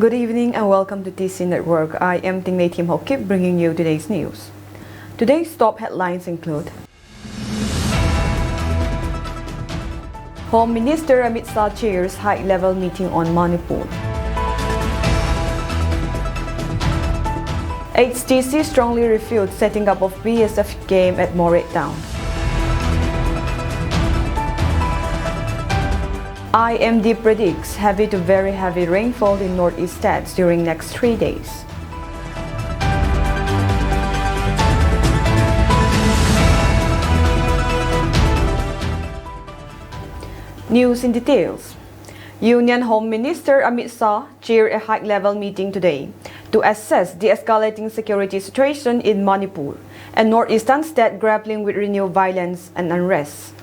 Good evening and welcome to TC Network. I am Ting Tim Hokip bringing you today's news. Today's top headlines include Home Minister Amit Shah chairs high-level meeting on Manipur. HTC strongly refutes setting up of BSF game at Moray Town. IMD predicts heavy to very heavy rainfall in northeast states during next 3 days. News in details. Union Home Minister Amit Shah chaired a high-level meeting today to assess the escalating security situation in Manipur, a northeastern state grappling with renewed violence and unrest.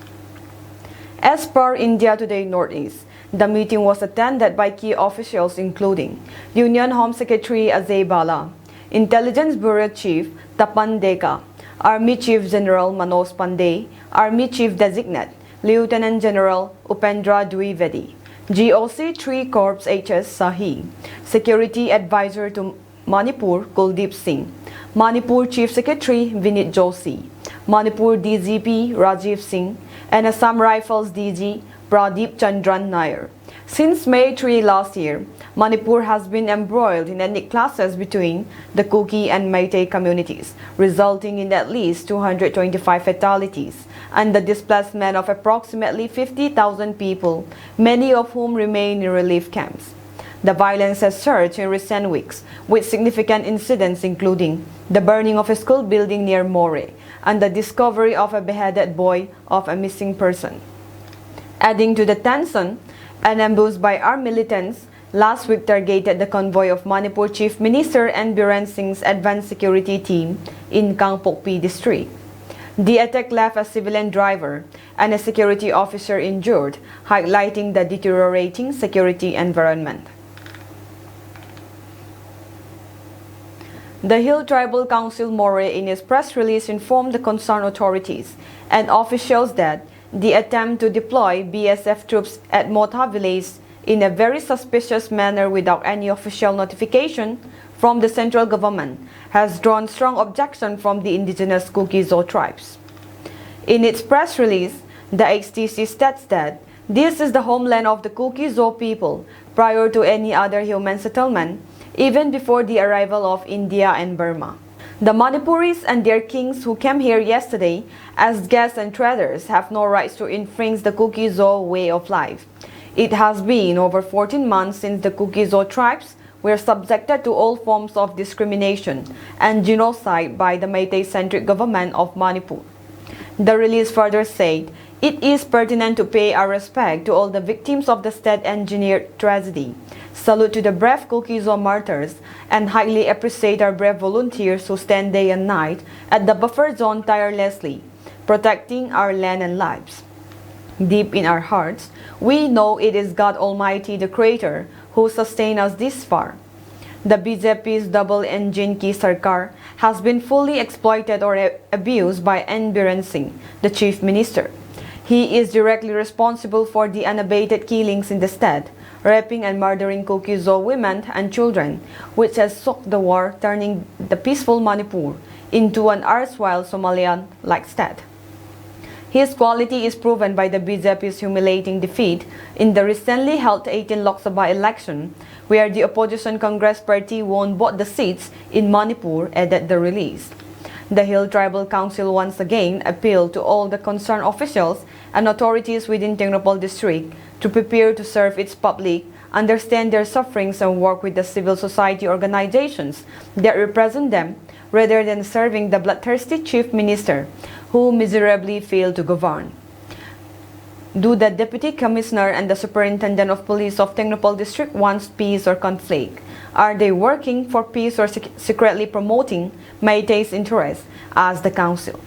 As per India Today Northeast, the meeting was attended by key officials including Union Home Secretary Ajay Bala, Intelligence Bureau Chief Tapan Deka, Army Chief General Manoj Pandey, Army Chief Designate Lieutenant General Upendra Dwivedi, GOC 3 Corps HS Sahi, Security Advisor to Manipur Kuldeep Singh, Manipur Chief Secretary Vinit Joshi, Manipur DGP Rajiv Singh, and Assam Rifles DG Pradeep Chandran Nair. Since May 3 last year, Manipur has been embroiled in ethnic clashes between the Kuki and Meitei communities, resulting in at least 225 fatalities and the displacement of approximately 50,000 people, many of whom remain in relief camps. The violence has surged in recent weeks, with significant incidents including the burning of a school building near Moray and the discovery of a beheaded boy of a missing person. Adding to the tension, an ambush by armed militants last week targeted the convoy of Manipur Chief Minister N. Biren Singh's advanced security team in Kangpokpi district. The attack left a civilian driver and a security officer injured, highlighting the deteriorating security environment. The Hill Tribal Council Moray in its press release informed the concerned authorities and officials that the attempt to deploy BSF troops at Motha village in a very suspicious manner without any official notification from the central government has drawn strong objection from the indigenous Kuki-Zo tribes. In its press release, the HTC states that this is the homeland of the Kuki-Zo people prior to any other human settlement, even before the arrival of India and Burma. The Manipuris and their kings who came here yesterday as guests and traders have no rights to infringe the Kuki-Zo way of life. It has been over 14 months since the Kuki-Zo tribes were subjected to all forms of discrimination and genocide by the Meitei-centric government of Manipur. The release further said, "It is pertinent to pay our respect to all the victims of the state-engineered tragedy. Salute to the brave Kuki-Zo martyrs and highly appreciate our brave volunteers who stand day and night at the buffer zone tirelessly, protecting our land and lives. Deep in our hearts, we know it is God Almighty, the Creator, who sustained us this far. The BJP's double-engine Ki Sarkar has been fully exploited or abused by N. Biren Singh, the Chief Minister. He is directly responsible for the unabated killings in the state, raping and murdering Kuki-Zo women and children, which has shocked the war, turning the peaceful Manipur into an erstwhile Somalian-like state. His quality is proven by the BJP's humiliating defeat in the recently held 18 Lok Sabha election, where the opposition Congress Party won both the seats in Manipur, added the release. The Hill Tribal Council once again appealed to all the concerned officials and authorities within Tengropal district to prepare to serve its public, understand their sufferings and work with the civil society organizations that represent them rather than serving the bloodthirsty Chief Minister who miserably failed to govern. Do the Deputy Commissioner and the Superintendent of Police of Tengropal District want peace or conflict? Are they working for peace or secretly promoting Meitei's interests? Asked the Council.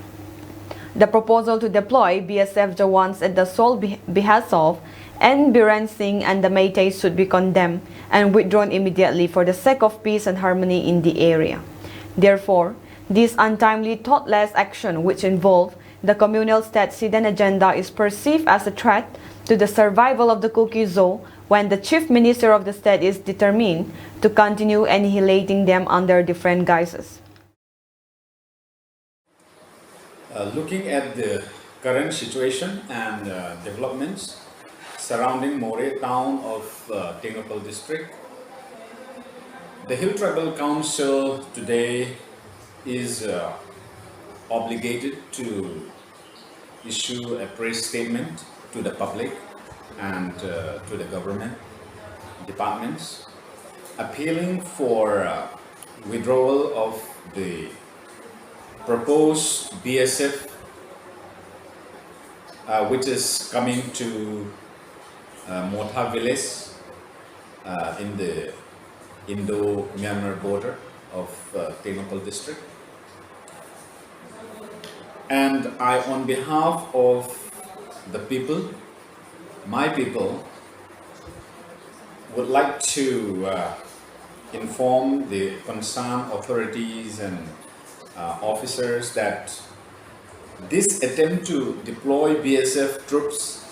The proposal to deploy BSF Jawans at the sole behest of N. Biren Singh and the Meitei should be condemned and withdrawn immediately for the sake of peace and harmony in the area. Therefore, this untimely, thoughtless action, which involved the communal state hidden agenda is perceived as a threat to the survival of the Kuki-Zo when the chief minister of the state is determined to continue annihilating them under different guises. Looking at the current situation and developments surrounding More town of Tengnoppal district, the Hill Tribal Council today is obligated to issue a press statement to the public and to the government departments, appealing for withdrawal of the proposed BSF, which is coming to Motha village in the Indo-Myanmar border of Tengnoppal district. And I, on behalf of the people, my people, would like to inform the concerned authorities and officers that this attempt to deploy BSF troops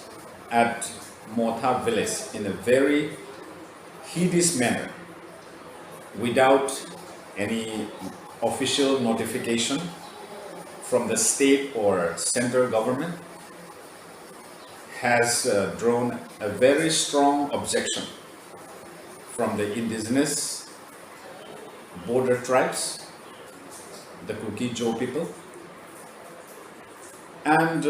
at Motha village in a very hideous manner without any official notification from the state or central government has drawn a very strong objection from the indigenous border tribes, the Kuki-Zo people, and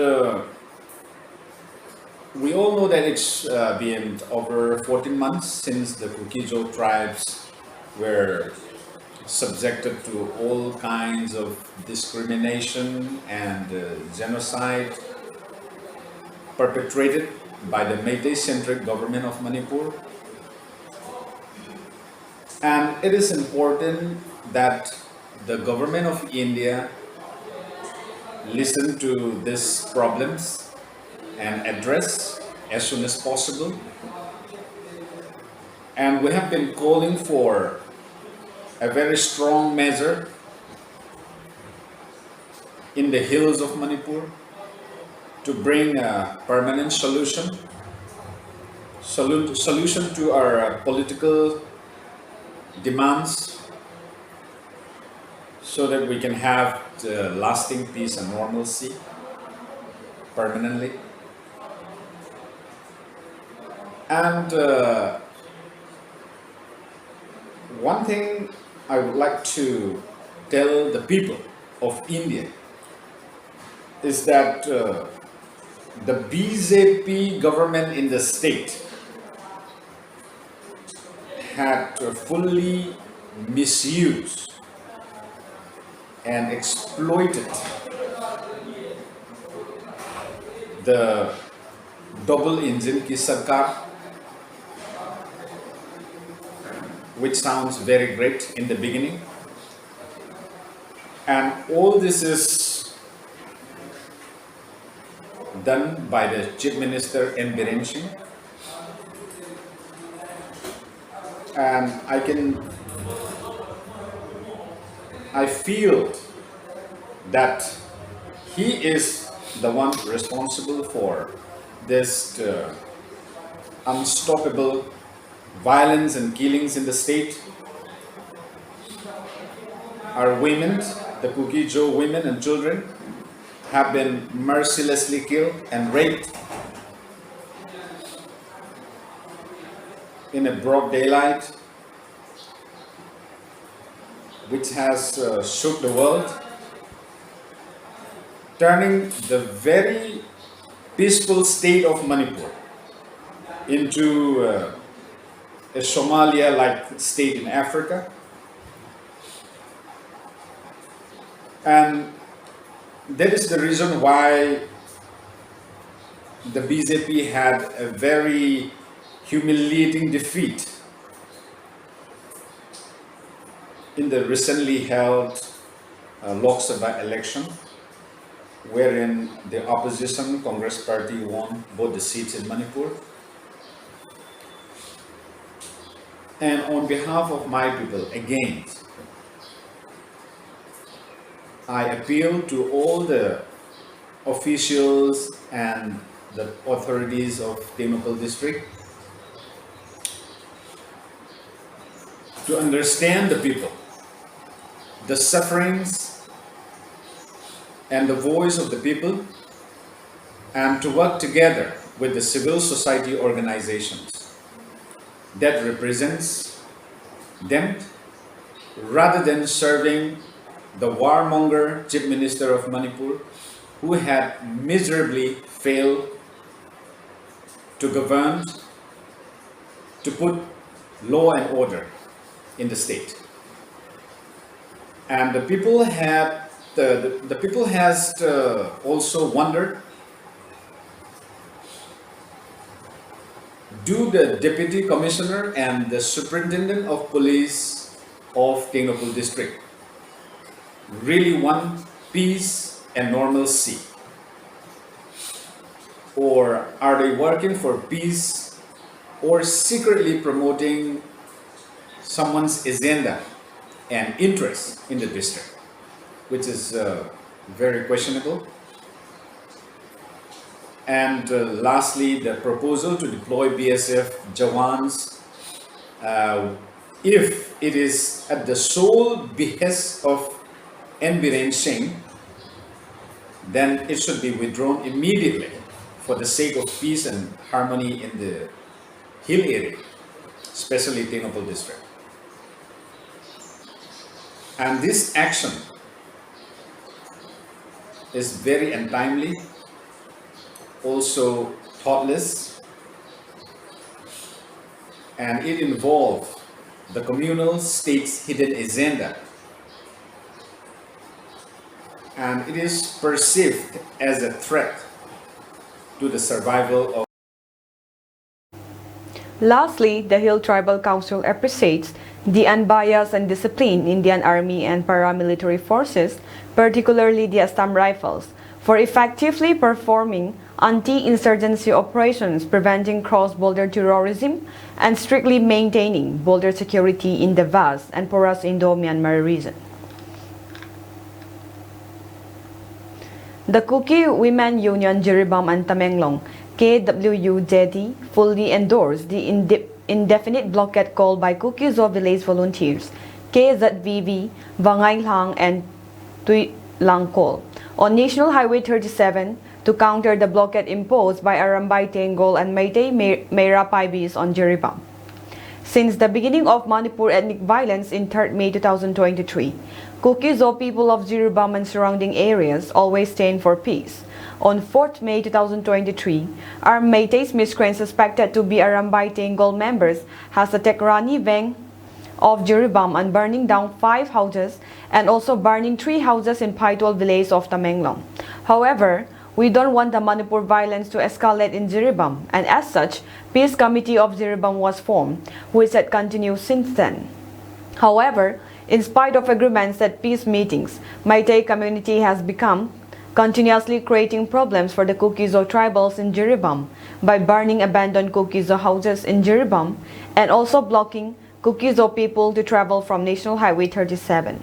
we all know that it's been over 14 months since the Kuki-Zo tribes were subjected to all kinds of discrimination and genocide perpetrated by the Meitei-centric government of Manipur. And it is important that the government of India listen to these problems and address as soon as possible. And we have been calling for a very strong measure in the hills of Manipur to bring a permanent solution to our political demands so that we can have the lasting peace and normalcy permanently. And one thing I would like to tell the people of India is that the BJP government in the state had fully misused and exploited the double engine ki sarkar, which sounds very great in the beginning, and all this is done by the Chief Minister N. Biren Singh. And I feel that he is the one responsible for this unstoppable violence and killings in the state. Our women, the Kuki-Zo women and children, have been mercilessly killed and raped in a broad daylight, which has shook the world, turning the very peaceful state of Manipur into a Somalia-like state in Africa. And that is the reason why the BJP had a very humiliating defeat in the recently held Lok Sabha election, wherein the opposition Congress party won both the seats in Manipur. And on behalf of my people, again, I appeal to all the officials and the authorities of Temple district to understand the people, the sufferings and the voice of the people, and to work together with the civil society organizations that represents them, rather than serving the warmonger Chief Minister of Manipur, who had miserably failed to govern, to put law and order in the state. And the people has also wondered, do the Deputy Commissioner and the Superintendent of Police of Temple district really want peace and normalcy? Or are they working for peace or secretly promoting someone's agenda and interest in the district, which is very questionable? And lastly, the proposal to deploy BSF Jawans, if it is at the sole behest of N. Biren Singh, then it should be withdrawn immediately for the sake of peace and harmony in the hill area, especially Temple district. And this action is very untimely, also thoughtless, and it involves the communal state's hidden agenda, and it is perceived as a threat to the survival of. Lastly, the Hill Tribal Council appreciates the unbiased and disciplined Indian Army and paramilitary forces, particularly the Assam Rifles, for effectively performing anti-insurgency operations, preventing cross-border terrorism, and strictly maintaining border security in the vast and porous Indo-Myanmar region. The Kuki Women Union Jiribam and Tamenglong KWUJD fully endorsed the indefinite blockade called by Kuki-Zo village volunteers KZVV, Vangailhang and Tuilangkol on National Highway 37 to counter the blockade imposed by Arambay Tengol and Meitei Meira Paibis on Jiribam. Since the beginning of Manipur ethnic violence in 3rd May 2023, Kuki-Zo people of Jiribam and surrounding areas always stand for peace. On 4th May 2023, armed Meitei miscreants suspected to be Arambay Tengol members has attacked Rani Veng of Jiribam and burning down 5 houses and also burning 3 houses in Paitol village of Tamenglong. However, we don't want the Manipur violence to escalate in Jiribam, and as such, Peace Committee of Jiribam was formed, which had continued since then. However, in spite of agreements at peace meetings, Meitei community has become continuously creating problems for the Kuki-Zo tribals in Jiribam by burning abandoned Kuki-Zo houses in Jiribam and also blocking Kuki-Zo people to travel from National Highway 37.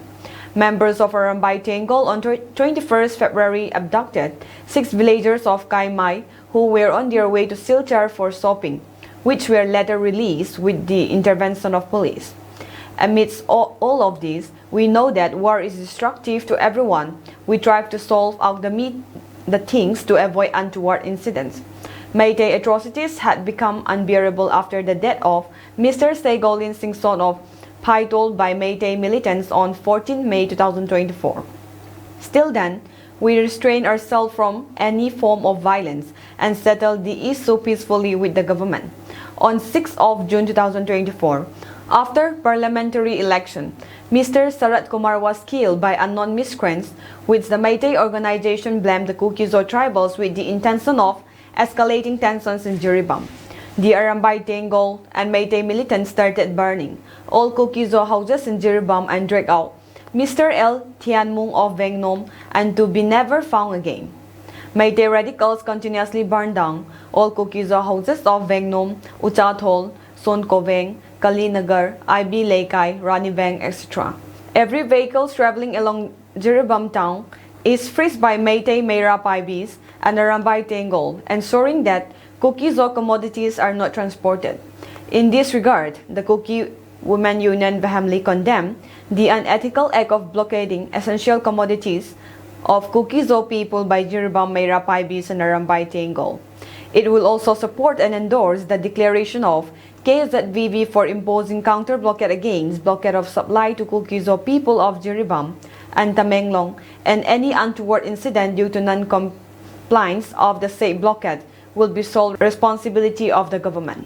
Members of Arambay Tengol on 21st February abducted 6 villagers of Kaimai who were on their way to Silchar for shopping, which were later released with the intervention of police. Amidst all of this, we know that war is destructive to everyone. We try to solve out the things to avoid untoward incidents. Meitei atrocities had become unbearable after the death of Mr. Segolin Singh, son of Paitol, by Meitei militants on 14 May 2024. Still then, we restrain ourselves from any form of violence and settle the issue peacefully with the government. On 6 of June 2024, after parliamentary election, Mr. Sarat Kumar was killed by unknown miscreants, which the Meitei organization blamed the Kuki-Zo tribals with the intention of escalating tensions in Jiribam. The Arambay Tengol and Meitei militants started burning all Kuki-Zo houses in Jiribam and dragged out Mr. L. Tianmung of Vengnom and to be never found again. Meitei radicals continuously burned down all Kuki-Zo houses of Vengnom, Uchathol, Sonkoveng, Kalinagar, IB Laikai, Raniveng, etc. Every vehicle traveling along Jiribam town is fixed by Meitei Meira Paibis and Arambay Tengol, ensuring that cookies or commodities are not transported. In this regard, the Cookie Women Union vehemently condemned the unethical act of blockading essential commodities of Kukizo people by Jiribam Meira Paibis and Arambay Tengol. It will also support and endorse the declaration of KZVV for imposing counter-blockade against blockade of supply to Kukizo people of Jiribam and Tamenglong, and any untoward incident due to non-compliance of the said blockade will be sole responsibility of the government.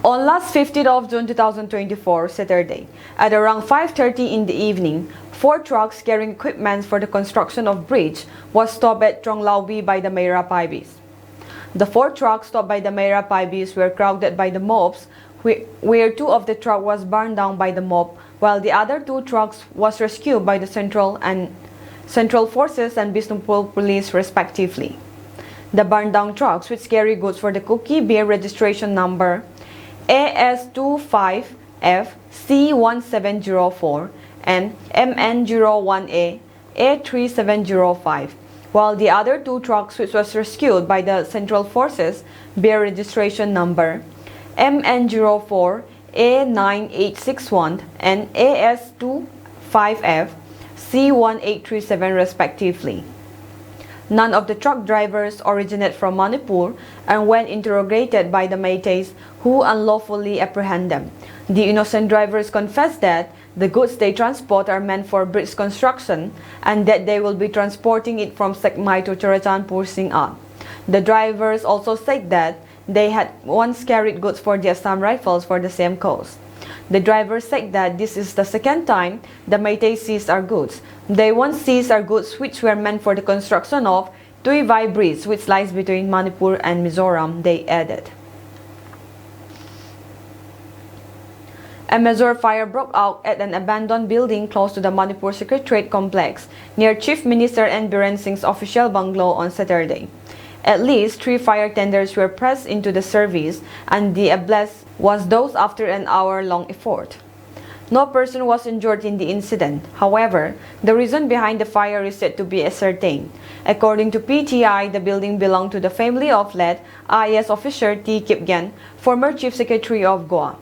On last 15th of June 2024, Saturday, at around 5:30 in the evening, 4 trucks carrying equipment for the construction of bridge was stopped at Tronglaubi by the Meira Paibis. The 4 trucks stopped by the Meira Paibis were crowded by the mobs, where 2 of the trucks was burned down by the mob, while the other 2 trucks was rescued by the Central Forces and Bisnupur Police respectively. The burned down trucks, which carry goods for the cookie, bear registration number AS25F C1704 and MN01A A3705, while the other 2 trucks, which was rescued by the Central Forces, bear registration number MN04 A9861 and AS25F C1837 respectively. None of the truck drivers originate from Manipur, and when interrogated by the Meiteis who unlawfully apprehend them, the innocent drivers confess that the goods they transport are meant for bridge construction and that they will be transporting it from Sekmai to Chorachandpur Singhat. The drivers also said that they had once carried goods for the Assam Rifles for the same cause. The drivers said that this is the second time the Meitei seized our goods. They once seized our goods which were meant for the construction of Tuivai Bridge, which lies between Manipur and Mizoram, they added. A major fire broke out at an abandoned building close to the Manipur Secretariat complex near Chief Minister N. Biren Singh's official bungalow on Saturday. At least 3 fire tenders were pressed into the service, and the ablaze was dosed after an hour-long effort. No person was injured in the incident. However, the reason behind the fire is said to be ascertained. According to PTI, the building belonged to the family of late IAS officer T. Kipgen, former Chief Secretary of Goa.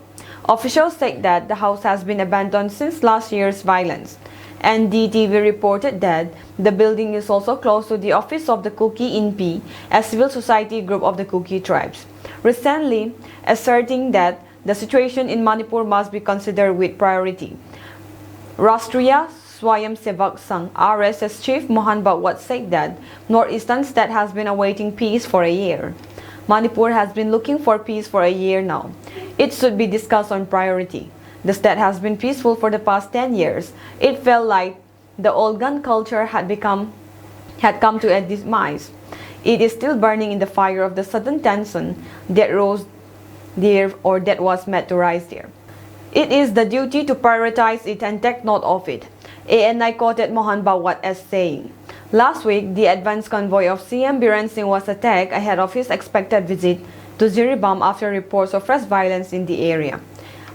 Officials said that the house has been abandoned since last year's violence. NDTV reported that the building is also close to the office of the Kuki INPI, a civil society group of the Kuki tribes, recently asserting that the situation in Manipur must be considered with priority. Rashtriya Swayamsevak Sangh RSS Chief Mohan Bhagwat said that northeastern state has been awaiting peace for a year. Manipur has been looking for peace for a year now. It should be discussed on priority. The state has been peaceful for the past 10 years. It felt like the old gun culture had come to a demise. It is still burning in the fire of the sudden tension that rose there, or that was meant to rise there. It is the duty to prioritize it and take note of it. ANI quoted Mohan Bhagwat as saying, "Last week, the advance convoy of CM Biren Singh was attacked ahead of his expected visit to Jiribam after reports of fresh violence in the area.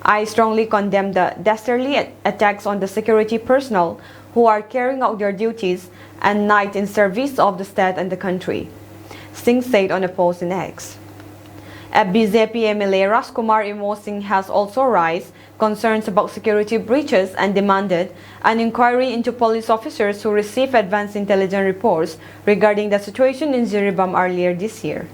I strongly condemn the dastardly attacks on the security personnel who are carrying out their duties at night in service of the state and the country," Singh said on a post in X. A BJP MLA Rajkumar Imo Singh has also raised concerns about security breaches and demanded an inquiry into police officers who received advance intelligence reports regarding the situation in Jiribam earlier this year.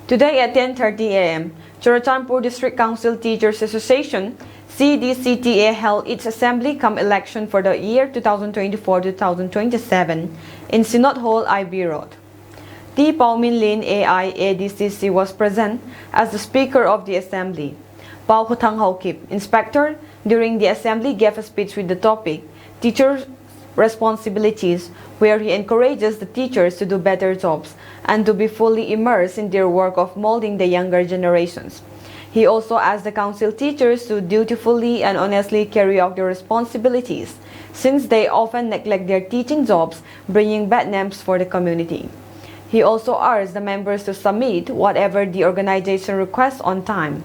Today at 10:30 a.m., Chorachandpur District Council Teachers Association CDCTA held its assembly-cum-election for the year 2024-2027 in Synod Hall, IB Road. T. Pao Min Lin AI ADCC was present as the Speaker of the Assembly. Pao Khutang Haukip, Inspector, during the Assembly gave a speech with the topic Teachers' Responsibilities, where he encourages the teachers to do better jobs and to be fully immersed in their work of molding the younger generations. He also asked the council teachers to dutifully and honestly carry out their responsibilities, since they often neglect their teaching jobs, bringing bad names for the community. He also urged the members to submit whatever the organization requests on time.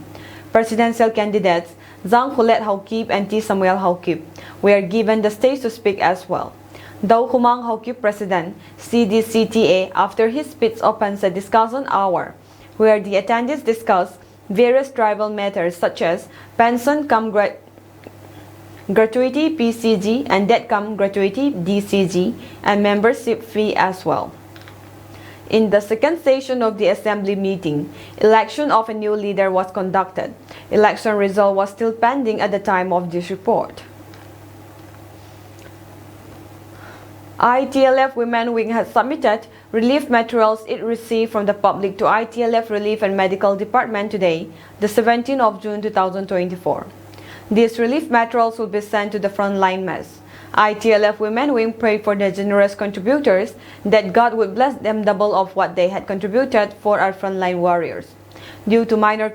Presidential candidates Zhang Hulet Haokip and T. Samuel Haokip were given the stage to speak as well. Daw Humang Haokip President, CDCTA, after his speech opens a discussion hour where the attendees discuss various tribal matters such as pension cum gratuity PCG and debt cum gratuity DCG and membership fee as well. In the second session of the assembly meeting, election of a new leader was conducted. Election result was still pending at the time of this report. ITLF Women Wing has submitted relief materials it received from the public to ITLF Relief and Medical Department today, the 17th of June 2024. These relief materials will be sent to the frontline mess. ITLF Women Wing prayed for the generous contributors that God would bless them double of what they had contributed for our frontline warriors. Due to minor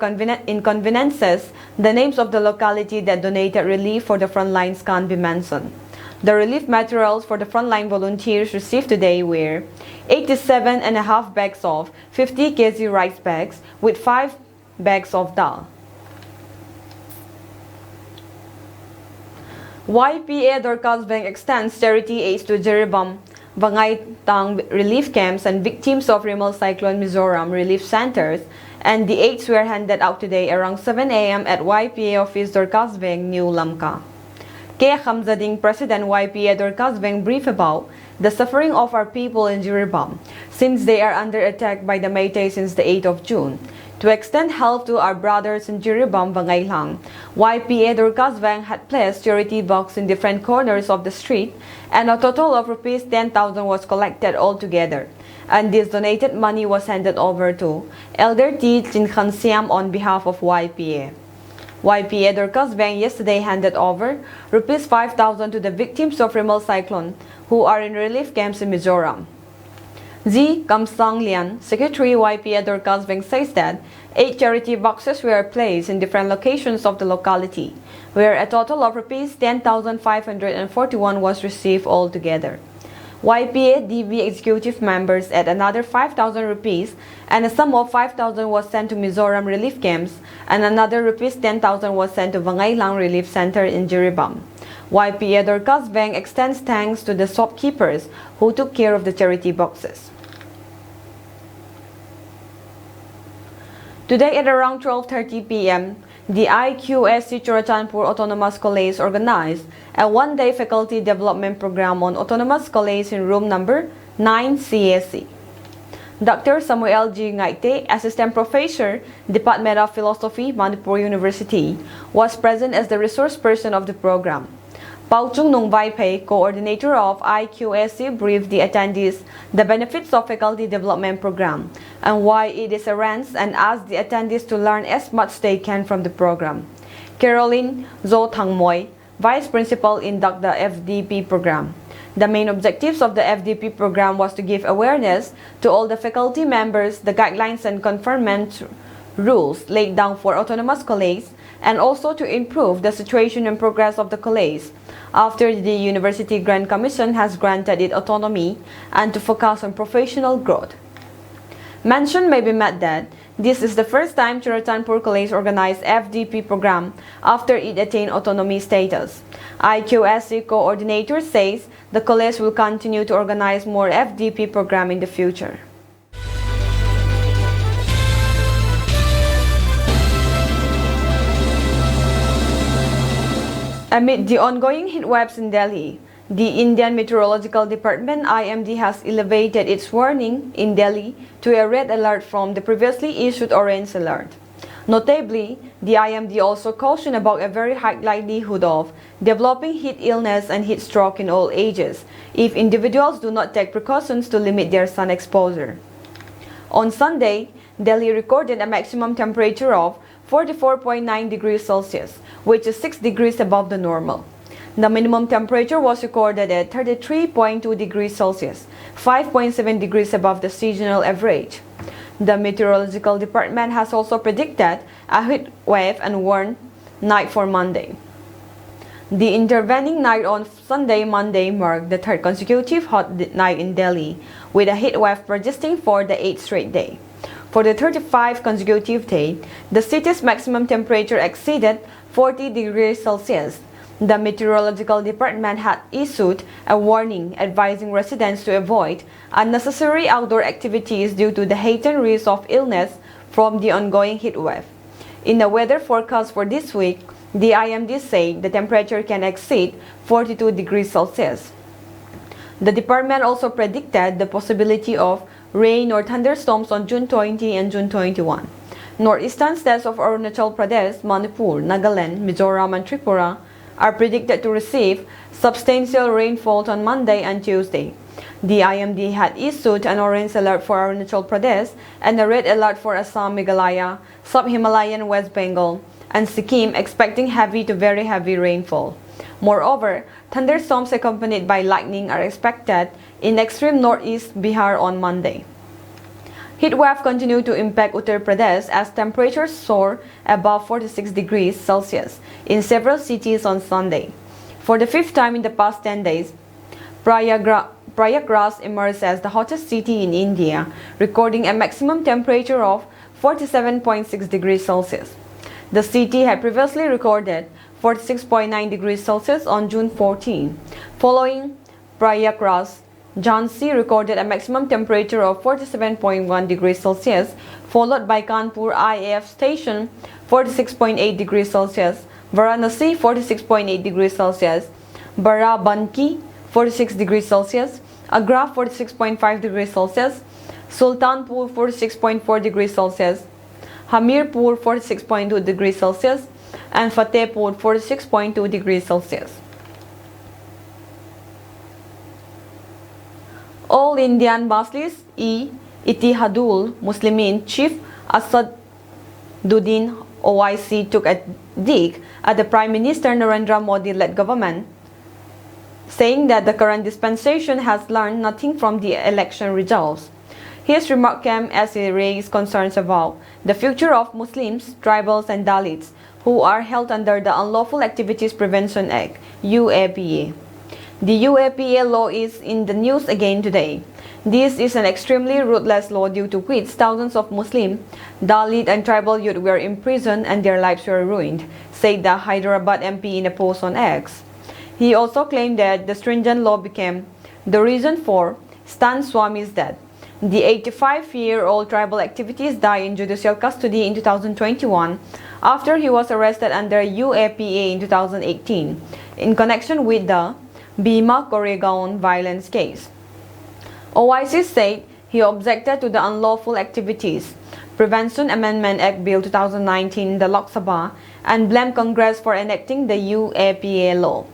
inconveniences, the names of the locality that donated relief for the frontlines can't be mentioned. The relief materials for the frontline volunteers received today were 87.5 bags of 50 kg rice bags with 5 bags of dal. YPA Dorcas Bank extends charity aids to Jiribam, Bangay Tang relief camps and victims of Rimal Cyclone Mizoram relief centers, and the aids were handed out today around 7 a.m. at YPA office Dorcas Bank, New Lamka. Kaya Khamzading, President YPA Dorcas Bank, briefed about the suffering of our people in Jiribam since they are under attack by the Meitei since the 8th of June. To extend help to our brothers in Jiribam, Bangailang, YPA Dorcas Bank had placed charity boxes in different corners of the street, and a total of rupees 10,000 was collected altogether. And this donated money was handed over to Elder T. Chinkhansiam on behalf of YPA. YPA Dorcas Bank yesterday handed over rupees 5,000 to the victims of Rimal Cyclone who are in relief camps in Mizoram. Z. Kamsang Lian, Secretary YPA Dorcas Bank, says that 8 charity boxes were placed in different locations of the locality, where a total of rupees 10,541 was received altogether. YPA DB executive members add another 5,000 rupees, and a sum of 5,000 was sent to Mizoram relief camps, and another rupees 10,000 was sent to Bangailang Relief Center in Jiribam. YPA Dorcas Bank extends thanks to the shopkeepers who took care of the charity boxes. Today at around 12:30 p.m., the IQSC Churachandpur Autonomous College organized a one-day faculty development program on Autonomous College in room number 9 CSC. Dr. Samuel G. Ngaite, Assistant Professor, Department of Philosophy, Manipur University, was present as the resource person of the program. Pauchung Nungvai, coordinator of IQSC, briefed the attendees the benefits of faculty development program and why it is arranged, and asked the attendees to learn as much they can from the program. Caroline Zo Thangmoy, Vice Principal, inducted the FDP program. The main objectives of the FDP program was to give awareness to all the faculty members the guidelines and conformance rules laid down for autonomous college, and also to improve the situation and progress of the college after the University Grant Commission has granted it autonomy, and to focus on professional growth. Mention may be made that this is the first time Churachandpur College organized FDP program after it attained autonomy status. IQSC coordinator says the college will continue to organize more FDP program in the future. Amid the ongoing heat waves in Delhi, the Indian Meteorological Department IMD has elevated its warning in Delhi to a red alert from the previously issued orange alert. Notably, the IMD also cautioned about a very high likelihood of developing heat illness and heat stroke in all ages if individuals do not take precautions to limit their sun exposure. On Sunday, Delhi recorded a maximum temperature of 44.9 degrees Celsius, which is 6 degrees above the normal. The minimum temperature was recorded at 33.2 degrees Celsius, 5.7 degrees above the seasonal average. The Meteorological Department has also predicted a heat wave and warm night for Monday. The intervening night on Monday marked the third consecutive hot night in Delhi, with a heat wave persisting for the 8th straight day. For the 35th consecutive day, the city's maximum temperature exceeded 40 degrees Celsius. The Meteorological Department had issued a warning advising residents to avoid unnecessary outdoor activities due to the heightened risk of illness from the ongoing heat wave. In the weather forecast for this week, the IMD said the temperature can exceed 42 degrees Celsius. The department also predicted the possibility of rain or thunderstorms on June 20 and June 21. Northeastern states of Arunachal Pradesh, Manipur, Nagaland, Mizoram, and Tripura are predicted to receive substantial rainfall on Monday and Tuesday. The IMD had issued an orange alert for Arunachal Pradesh and a red alert for Assam, Meghalaya, Sub-Himalayan West Bengal, and Sikkim, expecting heavy to very heavy rainfall. Moreover, thunderstorms accompanied by lightning are expected in extreme northeast Bihar on Monday. Heatwave continued to impact Uttar Pradesh as temperatures soar above 46 degrees Celsius in several cities on Sunday. For the fifth time in the past 10 days, Prayagraj emerged as the hottest city in India, recording a maximum temperature of 47.6 degrees Celsius. The city had previously recorded 46.9 degrees Celsius on June 14. Following Prayagraj, Jhansi recorded a maximum temperature of 47.1 degrees Celsius, followed by Kanpur IAF station 46.8 degrees Celsius, Varanasi 46.8 degrees Celsius, Barabanki 46 degrees Celsius, Agra 46.5 degrees Celsius, Sultanpur 46.4 degrees Celsius, Hamirpur 46.2 degrees Celsius, and Fatehpur 46.2 degrees Celsius. All Indian Majlis-e-Ittihadul Muslimin Chief Asaduddin OIC took a dig at the Prime Minister Narendra Modi-led government, saying that the current dispensation has learned nothing from the election results. His remark came as he raised concerns about the future of Muslims, tribals, and Dalits who are held under the Unlawful Activities Prevention Act, UAPA. The UAPA law is in the news again today. This is an extremely ruthless law due to which thousands of Muslim, Dalit, and tribal youth were imprisoned and their lives were ruined, said the Hyderabad MP in a post on X. He also claimed that the stringent law became the reason for Stan Swami's death. The 85-year-old tribal activist died in judicial custody in 2021 after he was arrested under UAPA in 2018 in connection with the Bhima Koregaon violence case. OIC said he objected to the Unlawful Activities Prevention Amendment Act Bill 2019 in the Lok Sabha and blamed Congress for enacting the UAPA law.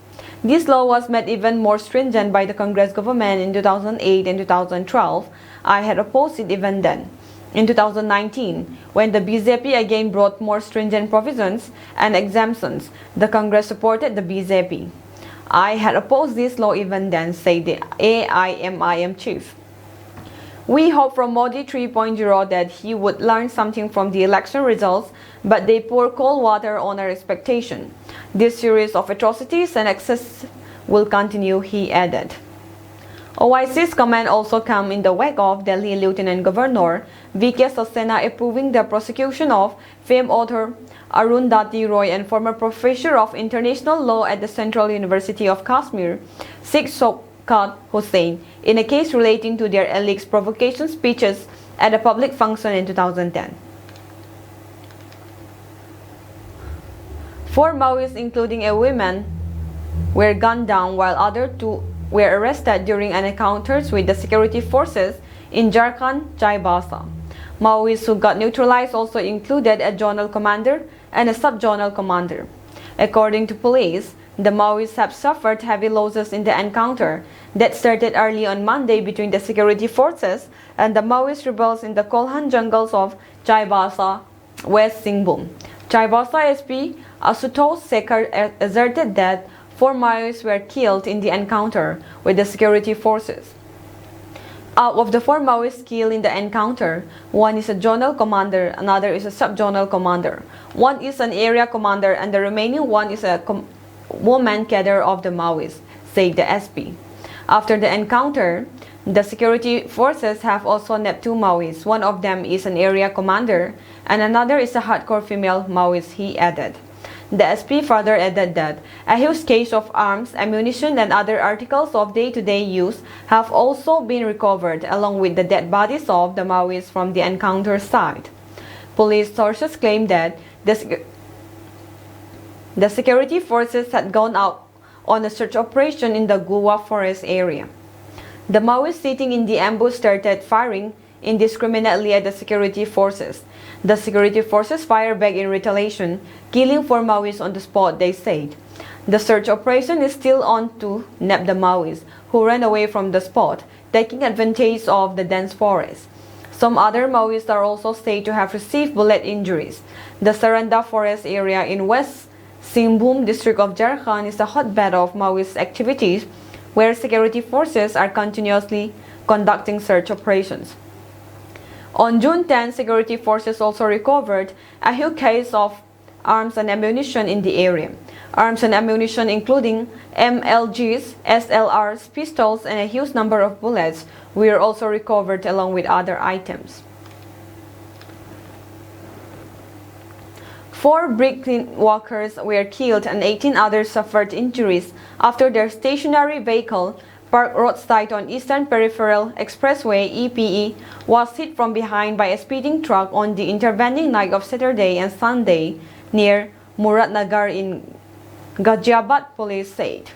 This law was made even more stringent by the Congress government in 2008 and 2012. I had opposed it even then. In 2019, when the BJP again brought more stringent provisions and exemptions, the Congress supported the BJP. I had opposed this law even then, said the AIMIM chief. We hope from Modi 3.0 that he would learn something from the election results, but they pour cold water on our expectation. This series of atrocities and excess will continue, he added. OIC's comment also came in the wake of Delhi Lieutenant Governor V.K. Saxena approving the prosecution of famed author Arundhati Roy and former professor of international law at the Central University of Kashmir, Sheikh Shaukat Hussain, in a case relating to their alleged provocation speeches at a public function in 2010. 4 Maoists, including a woman, were gunned down while other 2 were arrested during an encounters with the security forces in Jharkhand, Chaibasa. Maoists who got neutralized also included a zonal commander and a sub-zonal commander. According to police, the Maoists have suffered heavy losses in the encounter that started early on Monday between the security forces and the Maoist rebels in the Kolhan jungles of Chaibasa, West Singhbum. Chaibasa SP Asutosh Sekhar asserted that 4 Maoists were killed in the encounter with the security forces. Out of the 4 Maoists killed in the encounter, 1 is a zonal commander, another is a sub-zonal commander, 1 is an area commander, and the remaining 1 is a woman cadre of the Maoists, said the SP. After the encounter, the security forces have also nabbed 2 Maoists. 1 of them is an area commander, and another is a hardcore female Maoist, he added. The SP further added that a huge cache of arms, ammunition, and other articles of day-to-day use have also been recovered, along with the dead bodies of the Maoists from the encounter site. Police sources claim that the security forces had gone out on a search operation in the Guwa forest area. The Maoists sitting in the ambush started firing indiscriminately at the security forces. The security forces fired back in retaliation, killing 4 Maoists on the spot, they said. The search operation is still on to nab the Maoists, who ran away from the spot, taking advantage of the dense forest. Some other Maoists are also said to have received bullet injuries. The Saranda forest area in West Singhbum district of Jharkhand is a hotbed of Maoist activities, where security forces are continuously conducting search operations. On June 10, security forces also recovered a huge case of arms and ammunition in the area. Arms and ammunition including MLGs, SLRs, pistols, and a huge number of bullets were also recovered along with other items. 4 brick workers were killed and 18 others suffered injuries after their stationary vehicle, parked roadside on Eastern Peripheral Expressway (EPE), was hit from behind by a speeding truck on the intervening night of Saturday and Sunday near Muradnagar in Ghaziabad, police said.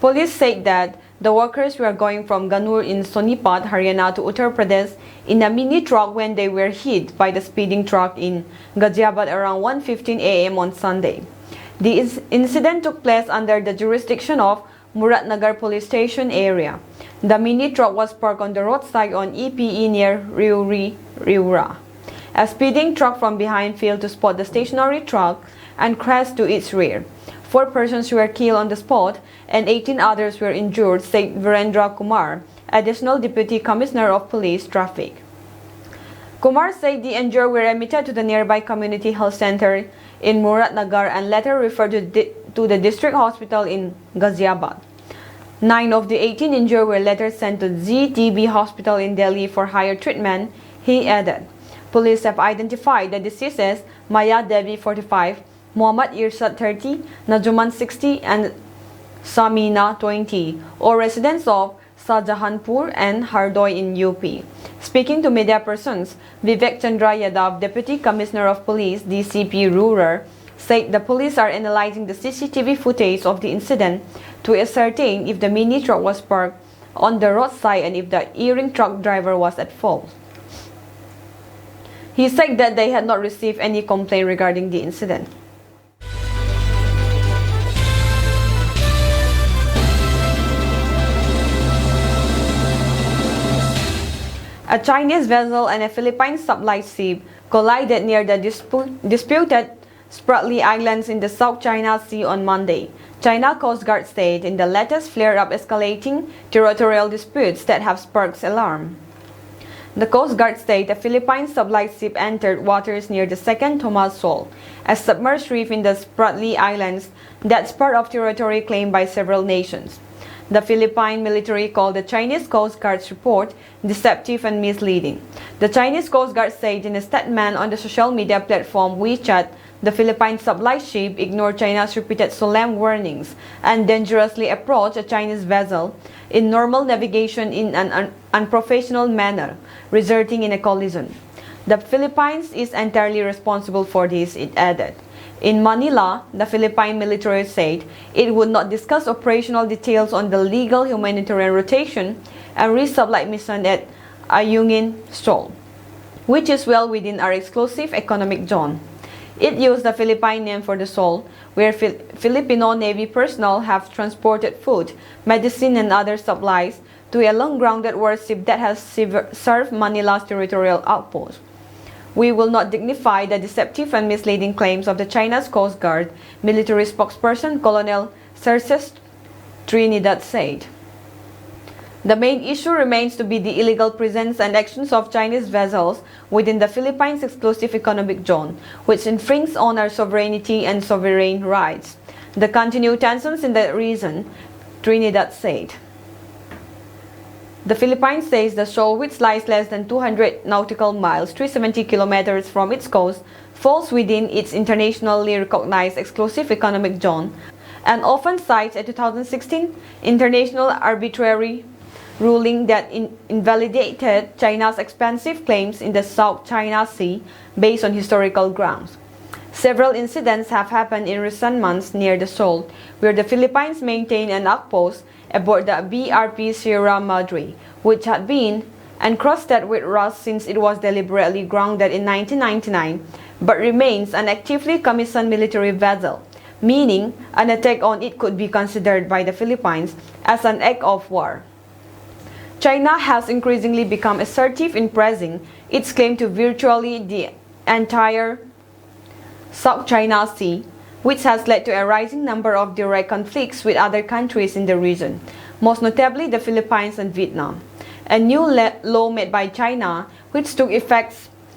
Police said that the workers were going from Ganur in Sonipat, Haryana to Uttar Pradesh in a mini truck when they were hit by the speeding truck in Ghaziabad around 1:15 a.m. on Sunday. The incident took place under the jurisdiction of Muradnagar police station area. The mini truck was parked on the roadside on EPE near Riura. A speeding truck from behind failed to spot the stationary truck and crashed to its rear. 4 persons were killed on the spot and 18 others were injured, said Virendra Kumar, Additional Deputy Commissioner of Police Traffic. Kumar said the injured were admitted to the nearby community health center in Muradnagar and later referred to the district hospital in Ghaziabad. 9 of the 18 injured were later sent to ZTB hospital in Delhi for higher treatment, he added. Police have identified the deceased Maya Devi 45, Muhammad Irshad 30, Najuman 60 and Samina 20, all residents of Shahjahanpur and Hardoi in UP. Speaking to media persons, Vivek Chandra Yadav, Deputy Commissioner of Police DCP Rural, said the police are analyzing the CCTV footage of the incident to ascertain if the mini truck was parked on the roadside and if the erring truck driver was at fault. He said that they had not received any complaint regarding the incident. A Chinese vessel and a Philippine supply ship collided near the disputed Spratly Islands in the South China Sea on Monday, China Coast Guard said in the latest flare-up escalating territorial disputes that have sparked alarm. The Coast Guard said a Philippine supply ship entered waters near the second Thomas Shoal, a submerged reef in the Spratly Islands that's part of territory claimed by several nations. The Philippine military called the Chinese Coast Guard's report deceptive and misleading. The Chinese Coast Guard said in a statement on the social media platform WeChat, the Philippine supply ship ignored China's repeated solemn warnings and dangerously approached a Chinese vessel in normal navigation in an unprofessional manner, resulting in a collision. The Philippines is entirely responsible for this, it added. In Manila, the Philippine military said it would not discuss operational details on the legal humanitarian rotation and resupply mission at Ayungin Shoal, which is well within our exclusive economic zone. It used the Philippine name for the shoal, where Filipino Navy personnel have transported food, medicine, and other supplies to a long-grounded warship that has served Manila's territorial outpost. We will not dignify the deceptive and misleading claims of the China's Coast Guard, military spokesperson Colonel Cerces Trinidad said. The main issue remains to be the illegal presence and actions of Chinese vessels within the Philippines' exclusive economic zone, which infringes on our sovereignty and sovereign rights. The continued tensions in the region, Trinidad said. The Philippines says the shoal, which lies less than 200 nautical miles (370 kilometers) from its coast, falls within its internationally recognized exclusive economic zone and often cites a 2016 international arbitrary ruling that invalidated China's expansive claims in the South China Sea based on historical grounds. Several incidents have happened in recent months near the Shoal, where the Philippines maintained an outpost aboard the BRP Sierra Madre, which had been encrusted with rust since it was deliberately grounded in 1999, but remains an actively commissioned military vessel, meaning an attack on it could be considered by the Philippines as an act of war. China has increasingly become assertive in pressing its claim to virtually the entire South China Sea, which has led to a rising number of direct conflicts with other countries in the region, most notably the Philippines and Vietnam. A new law made by China, which took effect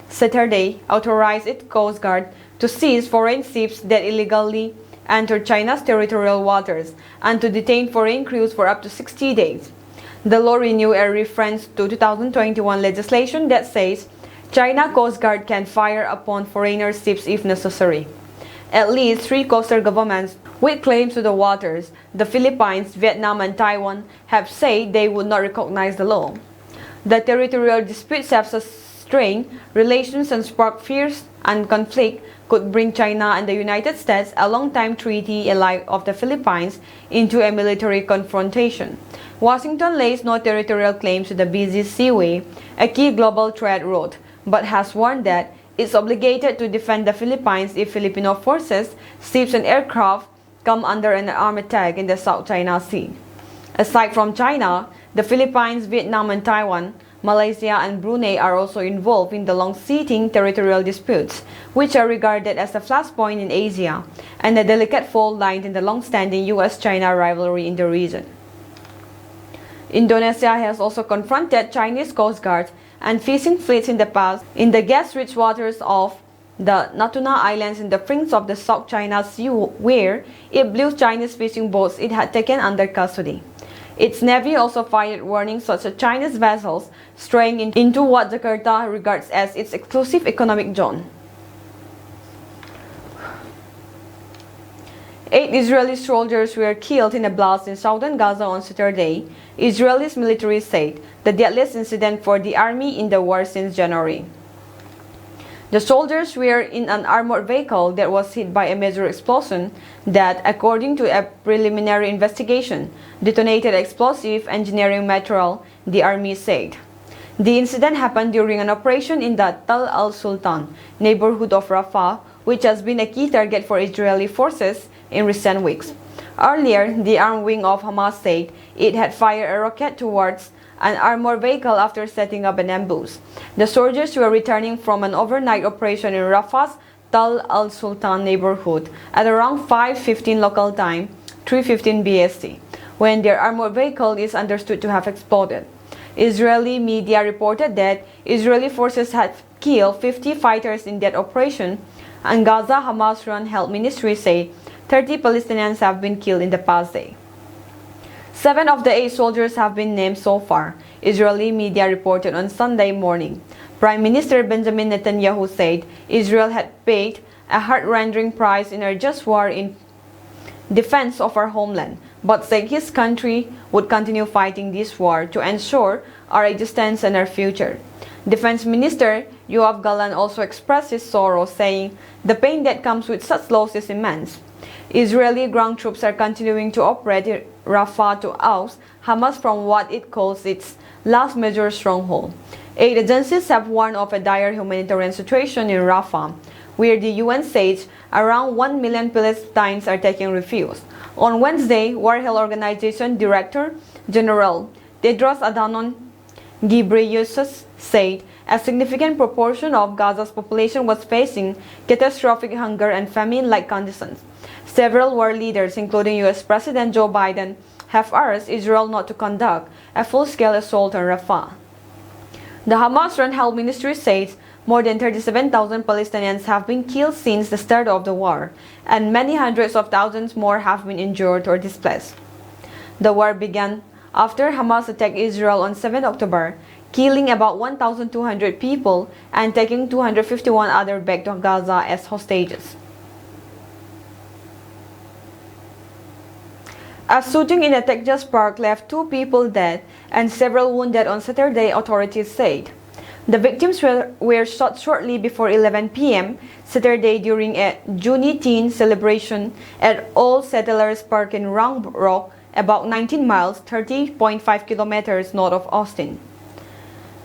Saturday, authorized its Coast Guard to seize foreign ships that illegally entered China's territorial waters and to detain foreign crews for up to 60 days. The law renewed a reference to 2021 legislation that says China Coast Guard can fire upon foreigner ships if necessary. At least 3 coastal governments with claims to the waters, the Philippines, Vietnam, and Taiwan, have said they would not recognize the law. The territorial disputes have strained relations and sparked fears and conflict could bring China and the United States, a longtime treaty ally of the Philippines, into a military confrontation. Washington lays no territorial claims to the busy seaway, a key global trade route, but has warned that it's obligated to defend the Philippines if Filipino forces, ships, and aircraft come under an armed attack in the South China Sea. Aside from China, the Philippines, Vietnam, and Taiwan, Malaysia, and Brunei are also involved in the long-seating territorial disputes, which are regarded as a flashpoint in Asia and a delicate fault line in the long-standing US-China rivalry in the region. Indonesia has also confronted Chinese Coast Guard and fishing fleets in the past in the gas-rich waters of the Natuna Islands in the fringe of the South China Sea, where it blew Chinese fishing boats it had taken under custody. Its navy also fired warnings such as Chinese vessels straying into what Jakarta regards as its exclusive economic zone. 8 Israeli soldiers were killed in a blast in southern Gaza on Saturday, Israel's military said, the deadliest incident for the army in the war since January. The soldiers were in an armored vehicle that was hit by a major explosion that, according to a preliminary investigation, detonated explosive engineering material, the army said. The incident happened during an operation in the Tal al-Sultan neighborhood of Rafah, which has been a key target for Israeli forces in recent weeks. Earlier, the armed wing of Hamas said it had fired a rocket towards an armored vehicle after setting up an ambush. The soldiers were returning from an overnight operation in Rafah's Tal al-Sultan neighborhood at around 5:15 local time, 3:15 BST, when their armored vehicle is understood to have exploded. Israeli media reported that Israeli forces had killed 50 fighters in that operation, and Gaza Hamas-run health ministry said 30 Palestinians have been killed in the past day. 7 of the 8 soldiers have been named so far, Israeli media reported on Sunday morning. Prime Minister Benjamin Netanyahu said Israel had paid a heart-rending price in a just war in defense of our homeland, but said his country would continue fighting this war to ensure our existence and our future. Defense Minister Yoav Gallant also expressed his sorrow, saying, "The pain that comes with such loss is immense." Israeli ground troops are continuing to operate in Rafah to oust Hamas from what it calls its last major stronghold. Aid agencies have warned of a dire humanitarian situation in Rafah, where the UN says around 1 million Palestinians are taking refuge. On Wednesday, World Health Organization Director General Tedros Adhanom Ghebreyesus said a significant proportion of Gaza's population was facing catastrophic hunger and famine-like conditions. Several world leaders, including US President Joe Biden, have urged Israel not to conduct a full-scale assault on Rafah. The Hamas-run health ministry says more than 37,000 Palestinians have been killed since the start of the war, and many hundreds of thousands more have been injured or displaced. The war began after Hamas attacked Israel on 7 October, killing about 1,200 people and taking 251 others back to Gaza as hostages. A shooting in a Texas park left 2 people dead and several wounded on Saturday, authorities said. The victims were shot shortly before 11 p.m. Saturday during a Juneteenth celebration at All Settlers Park in Round Rock, about 19 miles (30.5 kilometers) north of Austin.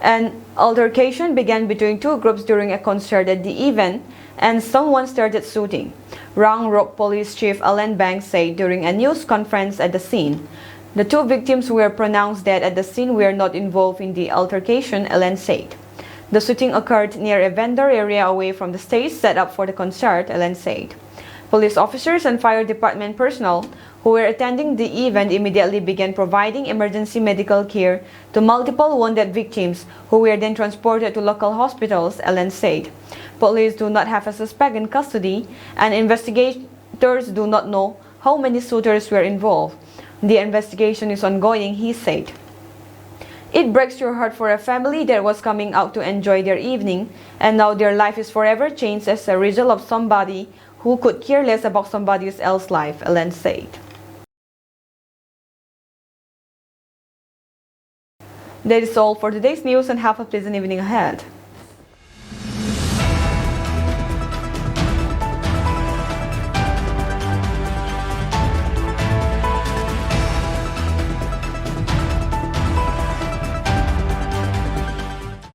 An altercation began between 2 groups during a concert at the event, and someone started shooting, Round Rock Police Chief Alan Banks said during a news conference at the scene. The 2 victims were pronounced dead at the scene were not involved in the altercation, Alan said. The shooting occurred near a vendor area away from the stage set up for the concert, Alan said. Police officers and fire department personnel who were attending the event immediately began providing emergency medical care to multiple wounded victims who were then transported to local hospitals, Alan said. Police do not have a suspect in custody, and investigators do not know how many shooters were involved. The investigation is ongoing, he said. It breaks your heart for a family that was coming out to enjoy their evening, and now their life is forever changed as a result of somebody who could care less about somebody else's life, Alan said. That is all for today's news, and have a pleasant evening ahead.